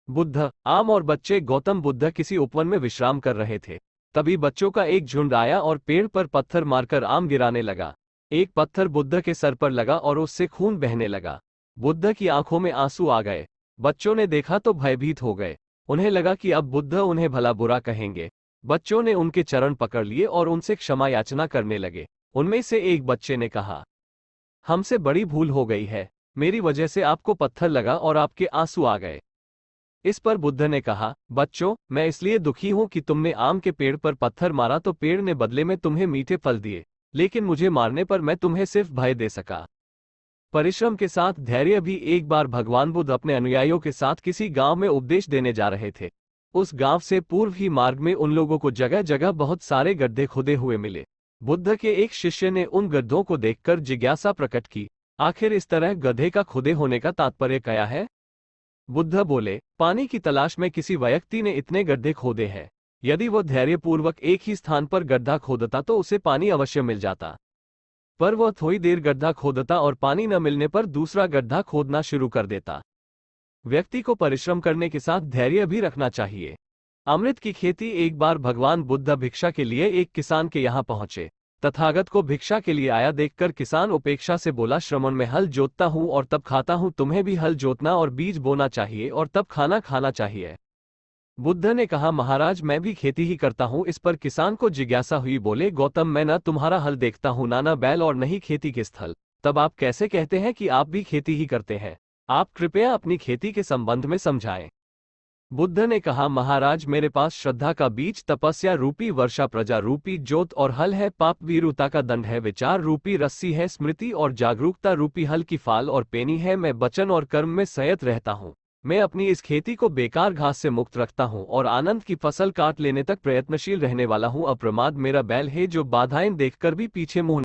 बुद्ध, आम और बच्चे। गौतम बुद्ध किसी उपवन में विश्राम कर रहे थे। तभी बच्चों का एक झुंड आया और पेड़ पर पत्थर मारकर आम गिराने लगा। एक पत्थर बुद्ध के सर पर लगा और उससे खून बहने लगा। बुद्ध की आंखों में आंसू आ गए। बच्चों ने देखा तो भयभीत हो गए। उन्हें लगा कि अब बुद्ध उन्हें भला बुरा कहेंगे। बच्चों ने उनके चरण पकड़ लिए और उनसे क्षमा याचना करने लगे। उनमें से एक बच्चे ने कहा, हमसे बड़ी भूल हो गई है। मेरी वजह से आपको पत्थर लगा और आपके आंसू आ गए। इस पर बुद्ध ने कहा, बच्चों, मैं इसलिए दुखी हूं कि तुमने आम के पेड़ पर पत्थर मारा तो पेड़ ने बदले में तुम्हें मीठे फल दिए, लेकिन मुझे मारने पर मैं तुम्हें सिर्फ भय दे सका। परिश्रम के साथ धैर्य भी। एक बार भगवान बुद्ध अपने अनुयायियों के साथ किसी गांव में उपदेश देने जा रहे थे। उस गांव से पूर्व ही मार्ग में उन लोगों को जगह जगह बहुत सारे गड्ढे खुदे हुए मिले। बुद्ध के एक शिष्य ने उन गड्ढों को देखकर जिज्ञासा प्रकट की, आखिर इस तरह गड्ढे का खुदे होने का तात्पर्य क्या है? बुद्ध बोले, पानी की तलाश में किसी व्यक्ति ने इतने गड्ढे खोदे हैं। यदि वो धैर्यपूर्वक एक ही स्थान पर गड्ढा खोदता तो उसे पानी अवश्य मिल जाता। पर वह थोड़ी देर गड्ढा खोदता और पानी न मिलने पर दूसरा गड्ढा खोदना शुरू कर देता। व्यक्ति को परिश्रम करने के साथ धैर्य भी रखना चाहिए। अमृत की खेती। एक बार भगवान बुद्ध भिक्षा के लिए एक किसान के यहाँ पहुंचे। तथागत को भिक्षा के लिए आया देखकर किसान उपेक्षा से बोला, श्रमण में हल जोतता हूँ और तब खाता हूँ, तुम्हें भी हल जोतना और बीज बोना चाहिए और तब खाना खाना चाहिए। बुद्ध ने कहा, महाराज, मैं भी खेती ही करता हूँ। इस पर किसान को जिज्ञासा हुई। बोले, गौतम, मैं न तुम्हारा हल देखता हूँ, ना बैल और नहीं खेती के स्थल। तब आप कैसे कहते हैं कि आप भी खेती ही करते हैं? आप कृपया अपनी खेती के संबंध में समझाएं। बुद्ध ने कहा, महाराज, मेरे पास श्रद्धा का बीज, तपस्या रूपी वर्षा, प्रजा रूपी जोत और हल है। पाप वीरुता का दंड है, विचार रूपी रस्सी है, स्मृति और जागरूकता रूपी हल की फाल और पेनी है। मैं वचन और कर्म में संयत रहता हूँ। मैं अपनी इस खेती को बेकार घास से मुक्त रखता हूँ और आनंद की फसल काट लेने तक प्रयत्नशील रहने वाला हूँ। अप्रमाद मेरा बैल है जो बाधाएं देखकर भी पीछे मुंह